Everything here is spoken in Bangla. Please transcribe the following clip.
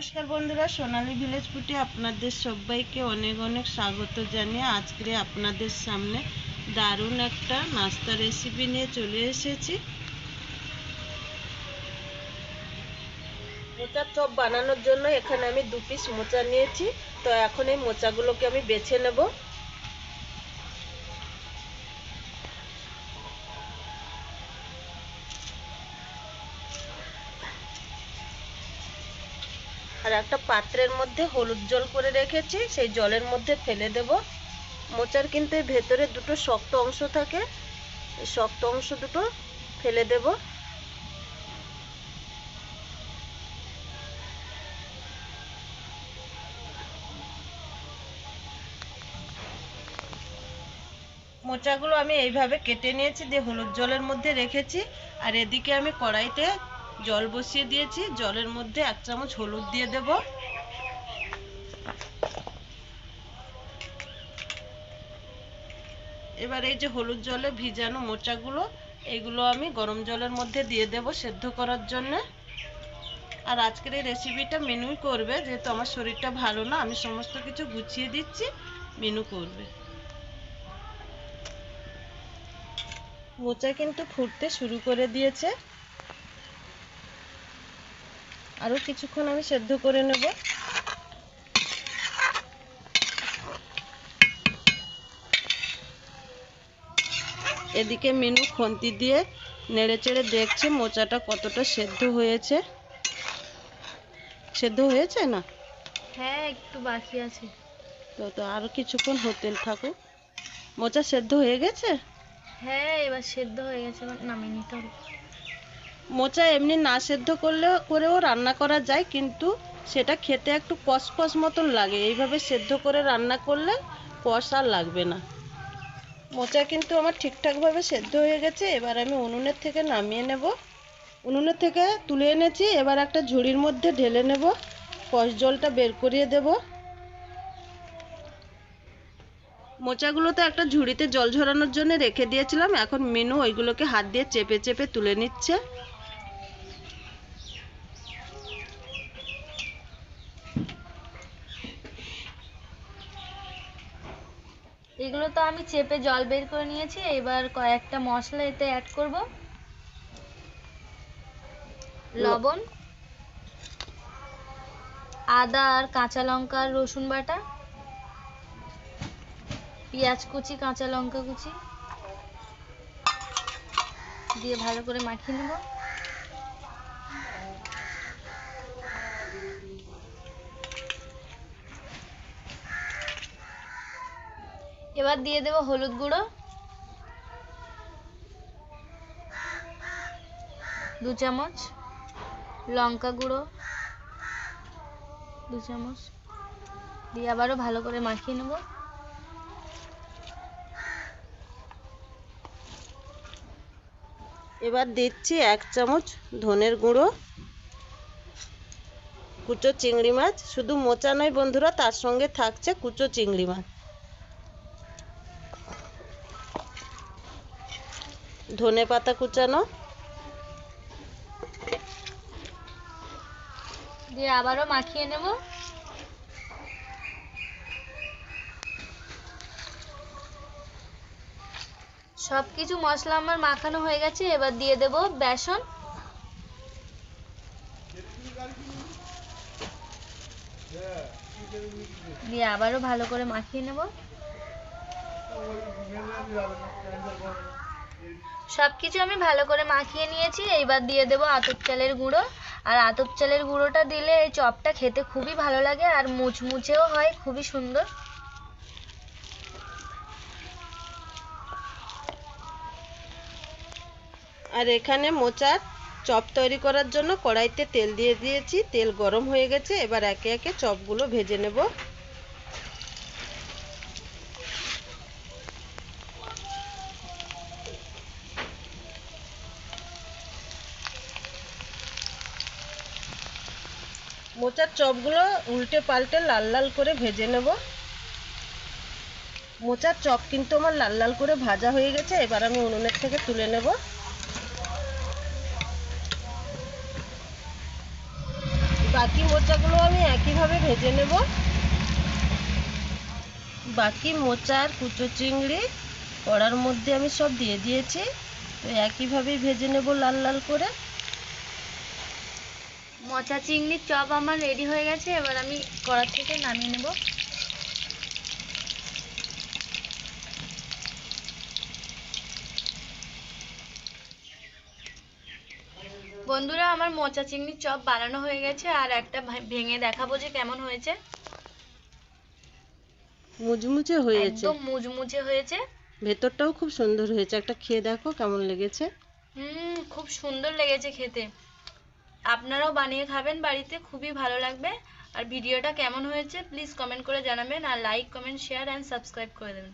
নমস্কার বন্ধুরা, সোনালী ভিলেজ ফুডে আপনাদের সবাইকে অনেক অনেক স্বাগত জানিয়ে আজকে আপনাদের সামনে দারুণ একটা নাস্তা রেসিপি নিয়ে চলে এসেছি। মোচার চপ বানানোর জন্য এখানে আমি 2 পিস মোচা নিয়েছি। তো এখন এই মোচাগুলোকে আমি বেছে নেব। আর একটা পাত্রের মধ্যে হলুদ জল করে রেখেছি, সেই জলের মধ্যে ফেলে দেব। মোচার কিন্তু এই ভেতরে দুটো শক্ত অংশ থাকে, এই শক্ত অংশ দুটো ফেলে দেব। মোচাগুলো আমি এইভাবে কেটে নিয়েছি, দিয়ে হলুদ জলের মধ্যে রেখেছি। আর এদিকে আমি কড়াইতে জল বসিয়ে দিয়েছি, জলের মধ্যে 1 চামচ হলুদ দিয়ে দেব। এবার এই যে হলুদ জলে ভিজানো মোচাগুলো, এগুলো আমি গরম জলের মধ্যে দিয়ে দেব সেদ্ধ করার জন্য। আর আজকের এই রেসিপিটা মিনুই করবে, যেহেতু আমার শরীরটা ভালো না, আমি সমস্ত কিছু গুছিয়ে দিচ্ছি, মিনু করবে। মোচা কিন্তু ফুটতে শুরু করে দিয়েছে, আরো কিছুক্ষণ আমি সেদ্ধ করে নেব। এদিকে মিনু খুন্তি দিয়ে নেড়েচেড়ে দেখছে মোচাটা কতটা সেদ্ধ হয়েছে। সেদ্ধ হয়েছে না? হ্যাঁ, একটু বাকি আছে। তো আরো কিছুক্ষণ হতে থাকুক। মোচা সেদ্ধ হয়ে গেছে? হ্যাঁ, এবার সেদ্ধ হয়ে গেছে, এবার নামিয়ে নিতে হবে। মোচা এমনি না সেদ্ধ করেও রান্না করা যায়, কিন্তু সেটা খেতে একটু কষকষ মতন লাগে। এইভাবে সেদ্ধ করে রান্না করলে কষ আর লাগবে না। মোচা কিন্তু আমার ঠিকঠাকভাবে সেদ্ধ হয়ে গেছে। এবার আমি উনুনের থেকে নামিয়ে নেব। উনুনের থেকে তুলে এনেছি, এবার একটা ঝুড়ির মধ্যে ঢেলে নেব। কষ জলটা বের করিয়ে দেব। মোচাগুলোতে একটা ঝুড়িতে জল ঝরানোর জন্য রেখে দিয়েছিলাম, এখন মিনু ওইগুলোকে হাত দিয়ে চেপে চেপে তুলে নিচ্ছে। এগুলো তো আমি চেপে জল বের করে নিয়েছি। এবার কয়েকটা মশলা এতে অ্যাড করব। লবণ, আদা আর কাঁচা লঙ্কা আর রসুন বাটা, পেঁয়াজ কুচি, কাঁচা লঙ্কা কুচি দিয়ে ভালো করে মাখিয়ে নেব। এবার দিয়ে দেব হলুদ গুঁড়ো 2 চামচ, লঙ্কা গুঁড়ো 2 চামচ দিয়ে আবারও ভালো করে মাখিয়ে নেব। এবার দিচ্ছি 1 চামচ ধনের গুঁড়ো। কুচো চিংড়ি মাছ, শুধু মোচা নয় বন্ধুরা, তার সঙ্গে থাকছে কুচো চিংড়ি মাছ। ধনে পাতা কুচানো দিয়ে আবারও মাখিয়ে নেব। সবকিছু মশলা আমার মাখানো হয়ে গেছে। এবার দিয়ে দেব বেসন, দিয়ে আবারও ভালো করে মাখিয়ে নেব। সবকিছু আমি ভালো করে মাখিয়ে নিয়েছি। এইবার দিয়ে দেব আতপ চালের গুঁড়ো। আর আতপ চালের গুঁড়োটা দিলে এই চপটা খেতে খুবই ভালো লাগে আর মুচমুচেও হয়, খুবই সুন্দর। আর এখানে মোচার চপ তৈরি করার জন্য কড়াইতে তেল দিয়ে দিয়েছি, তেল গরম হয়ে গেছে। এবার একে একে চপগুলো ভেজে নেব। মোচার চপগুলো উল্টে পাল্টে লাল লাল করে ভেজে নেব। মোচার চপ কিন্তু আমার লাল লাল করে ভাজা হয়ে গেছে। এবার আমি উনুনের থেকে তুলে নেব। বাকি মোচাগুলো আমি একইভাবে ভেজে নেব। বাকি মোচা আর কুচো চিংড়ি কড়ার মধ্যে আমি সব দিয়ে দিয়েছি, তো একইভাবেই ভেজে নেব লাল লাল করে। মোচা চিংড়ির চপ আমার রেডি হয়ে গেছে, এবার আমি কড়া থেকে নামিয়ে নেব। বন্ধুরা, আমার মোচা চিংড়ির চপ বানানো হয়ে গেছে, আর একটা ভেঙে দেখাবো যে কেমন হয়েছে। মুচমুচে হয়েছে, একদম মুচমুচে হয়েছে, ভেতরটাও খুব সুন্দর হয়েছে। একটা খেয়ে দেখো কেমন লেগেছে। খুব সুন্দর লেগেছে খেতে। আপনারাও বানিয়ে খাবেন বাড়িতে, খুবই ভালো লাগবে। আর ভিডিওটা কেমন হয়েছে প্লিজ কমেন্ট করে জানাবেন, আর like, comment, share and subscribe করে দেবেন।